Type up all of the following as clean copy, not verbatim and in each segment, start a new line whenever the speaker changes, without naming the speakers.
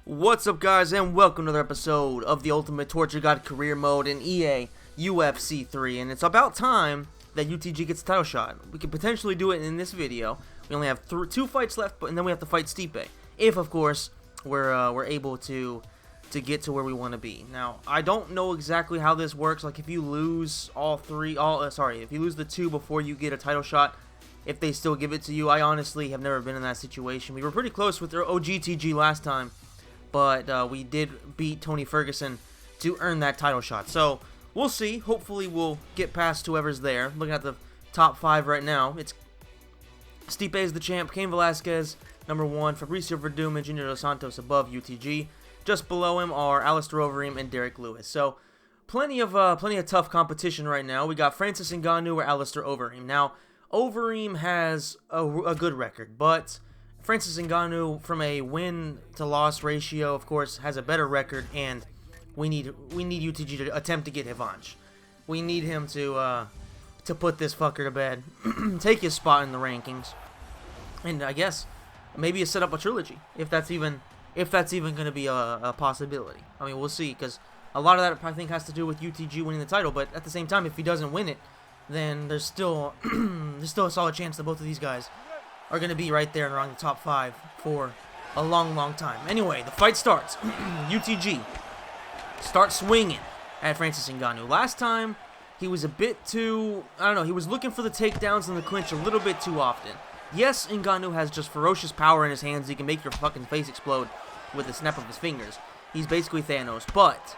What's up, guys, and welcome to another episode of the Ultimate Torture God Career Mode in EA UFC 3. And it's about time that UTG gets a title shot. We could potentially do it in this video. We only have two fights left, and then we have to fight Stipe. If, of course, we're able to get to where we want to be. Now, I don't know exactly how this works. Like, if you lose if you lose the two before you get a title shot, if they still give it to you. I honestly have never been in that situation. We were pretty close with their UTG last time, but we did beat Tony Ferguson to earn that title shot. So, we'll see. Hopefully, we'll get past whoever's there. Looking at the top 5 right now, it's Stipe is the champ, Cain Velasquez, number 1, Fabricio Verdum and Junior Dos Santos above UTG. Just below him are Alistair Overeem and Derek Lewis. So, plenty of tough competition right now. We got Francis Ngannou or Alistair Overeem. Now, Overeem has a good record, but Francis Ngannou, from a win-to-loss ratio, of course, has a better record, and we need UTG to attempt to get revanche. We need him to put this fucker to bed, take his spot in the rankings, and I guess maybe set up a trilogy if that's even going to be a possibility. I mean, we'll see, because a lot of that I think has to do with UTG winning the title, but at the same time, if he doesn't win it, then there's still a solid chance that both of these guys are going to be right there around the top 5 for a long time. Anyway, the fight starts. UTG starts swinging at Francis Ngannou. Last time, he was a bit too, he was looking for the takedowns and the clinch a little bit too often. Yes, Ngannou has just ferocious power in his hands. He can make your fucking face explode with the snap of his fingers. He's basically Thanos, but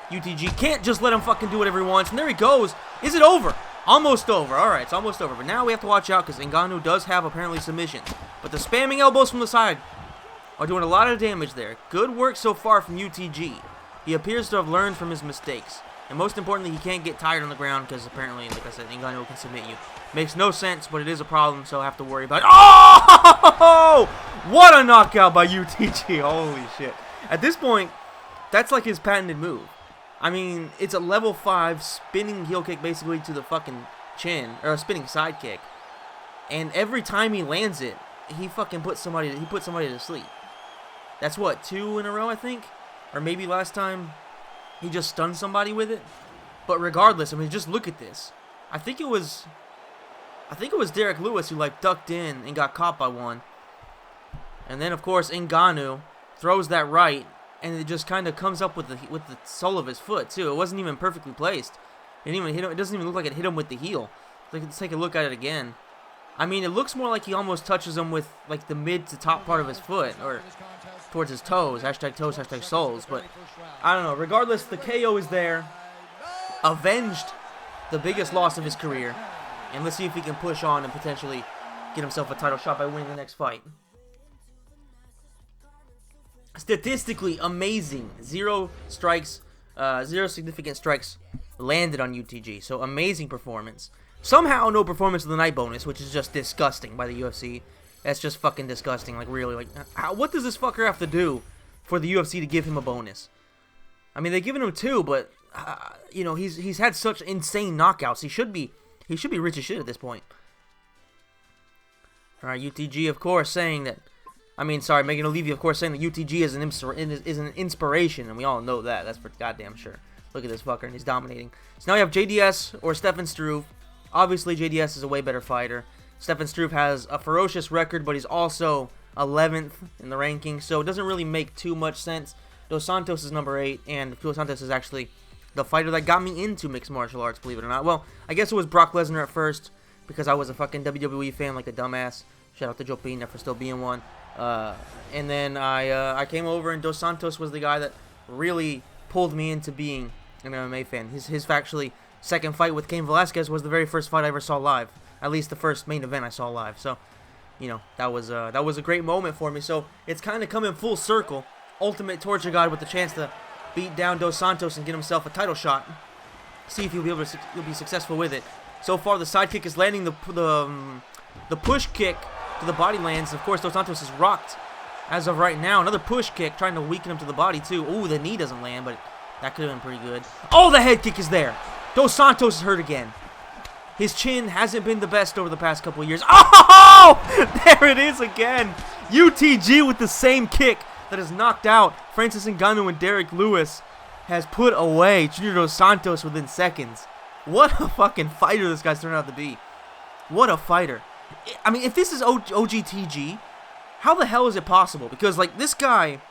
UTG can't just let him fucking do whatever he wants. And there he goes. Is it over? Almost over. Alright, it's almost over. But now we have to watch out because Ngannou does have apparently submissions. But the spamming elbows from the side are doing a lot of damage there. Good work so far from UTG. He appears to have learned from his mistakes. And most importantly, he can't get tired on the ground because apparently, like I said, Ngannou can submit you. Makes no sense, but it is a problem, so I have to worry about it. Oh! What a knockout by UTG. Holy shit. At this point, that's like his patented move. I mean, it's a level 5 spinning heel kick basically to the fucking chin, or a spinning side kick. And every time he lands it, he fucking puts somebody to sleep. That's what, 2 in a row, I think? Or maybe last time he just stunned somebody with it. But regardless, I mean, just look at this. I think it was Derek Lewis who like ducked in and got caught by one. And then of course Ngannou throws that right, and it just kind of comes up with the sole of his foot too. It wasn't even perfectly placed. It didn't even hit him. It doesn't even look like it hit him with the heel. Let's take a look at it again. I mean, it looks more like he almost touches him with like the mid to top part of his foot, or towards his toes. Hashtag toes, hashtag soles. But I don't know. Regardless, the KO is there. Avenged the biggest loss of his career. And let's see if he can push on and potentially get himself a title shot by winning the next fight. Statistically amazing. 0 significant strikes landed on UTG. So amazing performance. Somehow no performance of the night bonus, which is just disgusting by the UFC. That's just fucking disgusting. Like, really, like, what does this fucker have to do for the UFC to give him a bonus? I mean, they've given him 2, but you know, he's had such insane knockouts. He should be rich as shit at this point. All right, UTG, of course, saying that. I mean, sorry, Megan O'Leary, of course, saying that UTG is an inspiration, and we all know that. That's for goddamn sure. Look at this fucker, and he's dominating. So now we have JDS or Stefan Struve. Obviously, JDS is a way better fighter. Stefan Struve has a ferocious record, but he's also 11th in the rankings, so it doesn't really make too much sense. Dos Santos is number 8, and Dos Santos is actually the fighter that got me into mixed martial arts, believe it or not. Well, I guess it was Brock Lesnar at first, because I was a fucking WWE fan like a dumbass. Shout out to Joe Pena for still being one. And then I came over, and Dos Santos was the guy that really pulled me into being an MMA fan. His actually second fight with Cain Velasquez was the very first fight I ever saw live. At least the first main event I saw live. So, you know, that was a great moment for me. So it's kind of coming full circle. Ultimate Torture God with the chance to beat down Dos Santos and get himself a title shot. See if he'll be successful with it. So far, the side kick is landing. The push kick to the body lands. Of course, Dos Santos is rocked as of right now. Another push kick trying to weaken him to the body too. Ooh, the knee doesn't land, but that could have been pretty good. Oh, the head kick is there. Dos Santos is hurt again. His chin hasn't been the best over the past couple of years. Oh, there it is again. UTG with the same kick that has knocked out Francis Ngannou and Derek Lewis has put away Junior Dos Santos within seconds. What a fucking fighter this guy's turned out to be. What a fighter. I mean, if this is OGTG, how the hell is it possible? Because, like, this guy,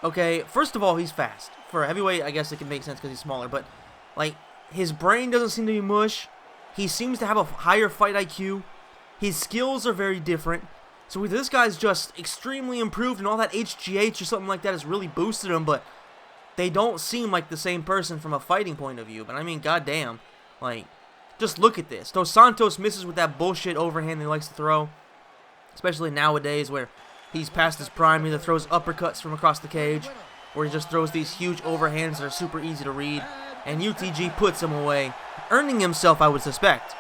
okay, first of all, he's fast. For a heavyweight, I guess it can make sense because he's smaller, but, like, his brain doesn't seem to be mush. He seems to have a higher fight IQ. His skills are very different. So this guy's just extremely improved, and all that HGH or something like that has really boosted him, but they don't seem like the same person from a fighting point of view. But, I mean, goddamn, like, just look at this. Dos Santos misses with that bullshit overhand he likes to throw, especially nowadays where he's past his prime. He either throws uppercuts from across the cage, or he just throws these huge overhands that are super easy to read, and UTG puts him away, earning himself, I would suspect,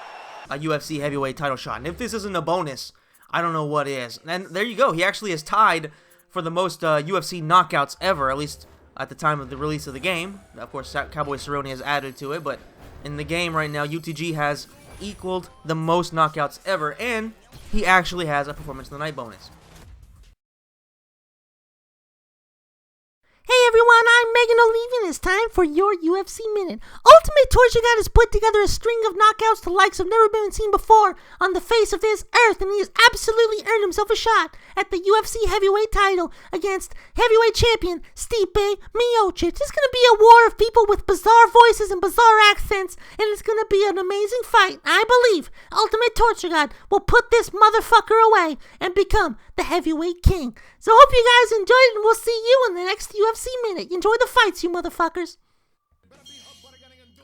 a UFC heavyweight title shot. And if this isn't a bonus, I don't know what is. And there you go. He actually is tied for the most UFC knockouts ever, at least at the time of the release of the game. Of course, Cowboy Cerrone has added to it, but in the game right now, UTG has equaled the most knockouts ever, and he actually has a Performance of the Night bonus.
Hey everyone, I'm Megan O'Leary, and it's time for your UFC Minute. Ultimate Torture God has put together a string of knockouts the likes of never been seen before on the face of this earth, and he has absolutely earned himself a shot at the UFC heavyweight title against heavyweight champion Stipe Miocic. It's going to be a war of people with bizarre voices and bizarre accents, and it's going to be an amazing fight. I believe Ultimate Torture God will put this motherfucker away and become the heavyweight king. So hope you guys enjoyed it, and we'll see you in the next UFC Minute. Enjoy the fights, you motherfuckers.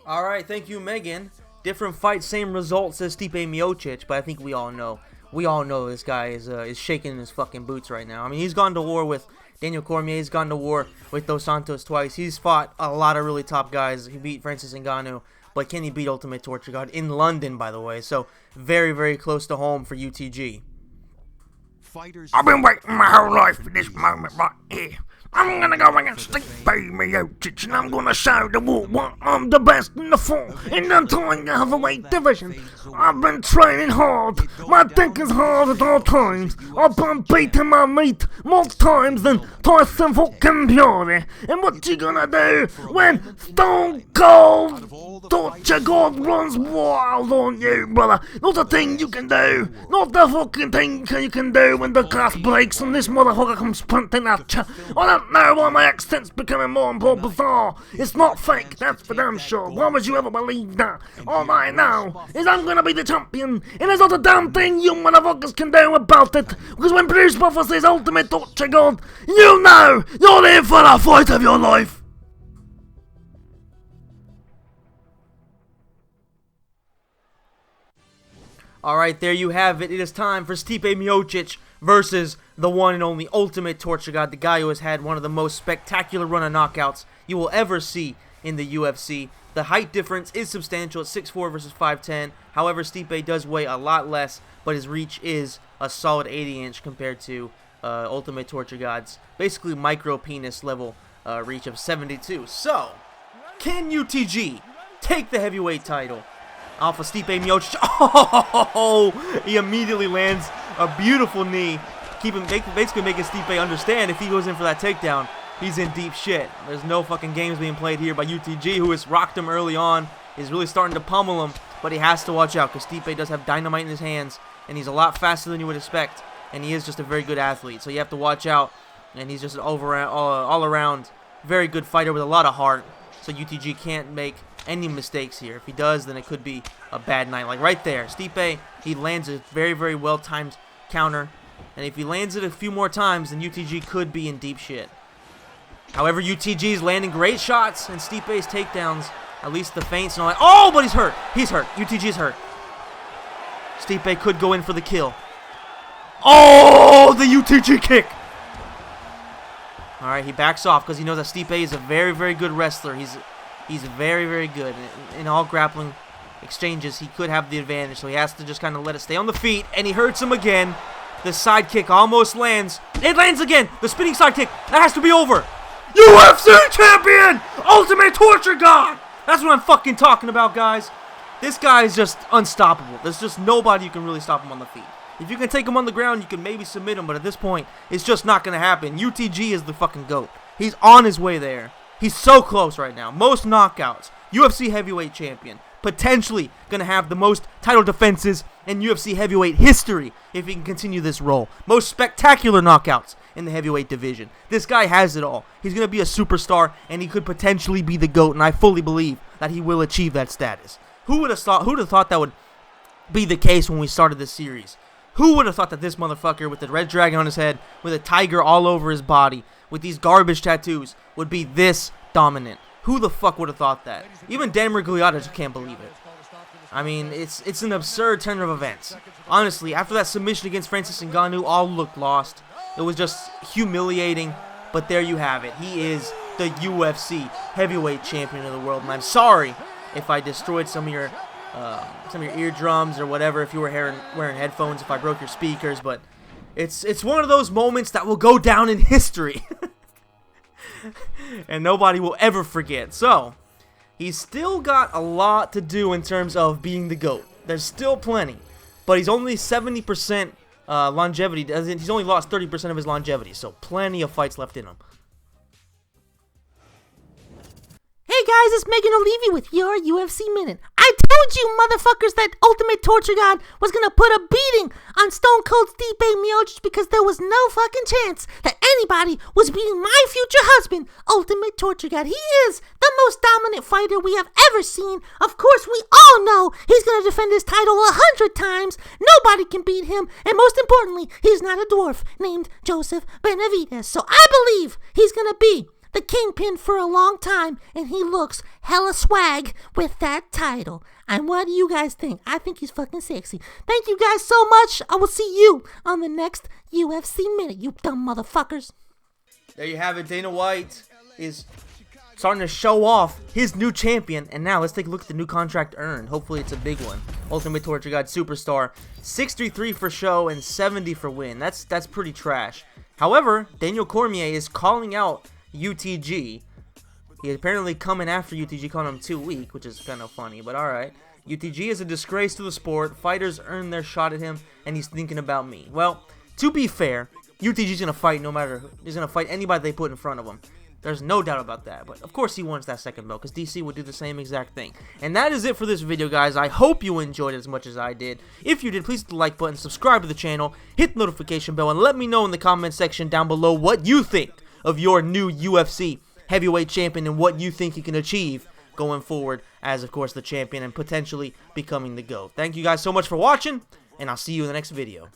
Alright, thank you, Megan. Different fight, same results as Stipe Miocic, but I think we all know this guy is shaking in his fucking boots right now. I mean, he's gone to war with Daniel Cormier, he's gone to war with Dos Santos twice, he's fought a lot of really top guys. He beat Francis Ngannou, but can he beat Ultimate Torture God in London, by the way? So, very, very close to home for UTG.
I've been waiting my whole life for this moment right here. I'm gonna go against Stipe Miocic, and I'm gonna show the world what I'm the best in the entire heavyweight division. I've been training hard. My dick is hard at all times. I've been beating my meat more times than Tyson fucking Fury. And what you gonna do when Stone Cold Torture God runs wild on you, brother? Not a thing you can do. Not the fucking thing you can do when the glass breaks and this motherfucker comes sprinting at you. I don't know why my accent's becoming more and more bizarre. It's not fake, that's for damn sure. Why would you ever believe that? All I know is I'm gonna be the champion, and there's not a damn thing you motherfuckers can do about it. Because when Bruce Buffer says Ultimate Torture God, you know you're in for the fight of your life.
Alright, there you have it. It is time for Stipe Miocic versus the one and only Ultimate Torture God, the guy who has had one of the most spectacular run of knockouts you will ever see in the UFC. The height difference is substantial at 6'4 versus 5'10. However, Stipe does weigh a lot less, but his reach is a solid 80-inch compared to Ultimate Torture God's basically micro penis level reach of 72. So, can UTG take the heavyweight title off of Stipe Miocic? Oh, he immediately lands a beautiful knee, basically making Stipe understand if he goes in for that takedown, he's in deep shit. There's no fucking games being played here by UTG, who has rocked him early on, is really starting to pummel him, but he has to watch out because Stipe does have dynamite in his hands, and he's a lot faster than you would expect, and he is just a very good athlete, so you have to watch out, and he's just an all-around very good fighter with a lot of heart, so UTG can't make any mistakes here. If he does, then it could be a bad night. Like right there, Stipe, he lands a very, very well-timed counter, and if he lands it a few more times, then UTG could be in deep shit. However, UTG is landing great shots, and Stipe's takedowns, at least the feints and all that. Oh, but he's hurt. He's hurt. UTG is hurt. Stipe could go in for the kill. Oh, the UTG kick. All right, he backs off because he knows that Stipe is a very, very good wrestler. He's very, very good. In all grappling exchanges, he could have the advantage, so he has to just kind of let it stay on the feet, and he hurts him again. The side kick almost lands. It lands again. The spinning side kick. That has to be over. UFC champion! Ultimate Torture God! That's what I'm fucking talking about, guys. This guy is just unstoppable. There's just nobody who can really stop him on the feet. If you can take him on the ground, you can maybe submit him, but at this point, it's just not going to happen. UTG is the fucking GOAT. He's on his way there. He's so close right now. Most knockouts. UFC heavyweight champion. Potentially going to have the most title defenses in UFC heavyweight history if he can continue this role. Most spectacular knockouts in the heavyweight division. This guy has it all. He's going to be a superstar, and he could potentially be the GOAT, and I fully believe that he will achieve that status. Who would have thought that would be the case when we started this series? Who would have thought that this motherfucker with the red dragon on his head, with a tiger all over his body, with these garbage tattoos, would be this dominant? Who the fuck would have thought that? Even Dan Miragliotta just can't believe it. I mean, it's an absurd turn of events. Honestly, after that submission against Francis Ngannou, all looked lost. It was just humiliating, but there you have it. He is the UFC heavyweight champion of the world, and I'm sorry if I destroyed some of your eardrums or whatever, if you were wearing headphones, if I broke your speakers, but it's one of those moments that will go down in history. And nobody will ever forget. So, he's still got a lot to do in terms of being the GOAT. There's still plenty, but he's only 70% longevity. He's only lost 30% of his longevity, so plenty of fights left in him.
Hey guys, it's Megan O'Leary with your UFC Minute. I told you motherfuckers that Ultimate Torture God was gonna put a beating on Stone Cold Stipe Miocic because there was no fucking chance that anybody was beating my future husband, Ultimate Torture God. He is the most dominant fighter we have ever seen. Of course, we all know he's gonna defend his title 100 times. Nobody can beat him, and most importantly, he's not a dwarf named Joseph Benavidez. So I believe he's gonna be the kingpin for a long time, and he looks hella swag with that title. And what do you guys think? I think he's fucking sexy. Thank you guys so much. I will see you on the next UFC Minute, you dumb motherfuckers.
There you have it. Dana White is starting to show off his new champion, and now let's take a look at the new contract earned. Hopefully it's a big one. Ultimate Torture God Superstar, 63 for show and 70 for win. That's pretty trash. However, Daniel Cormier is calling out UTG. He's apparently coming after UTG, calling him too weak, which is kind of funny, but alright. UTG is a disgrace to the sport. Fighters earn their shot at him, and he's thinking about me. Well, to be fair, UTG's going to fight no matter who. He's going to fight anybody they put in front of him. There's no doubt about that, but of course he wants that second belt, because DC would do the same exact thing. And that is it for this video, guys. I hope you enjoyed it as much as I did. If you did, please hit the like button, subscribe to the channel, hit the notification bell, and let me know in the comment section down below what you think of your new UFC heavyweight champion and what you think he can achieve going forward as, of course, the champion and potentially becoming the GOAT. Thank you guys so much for watching, and I'll see you in the next video.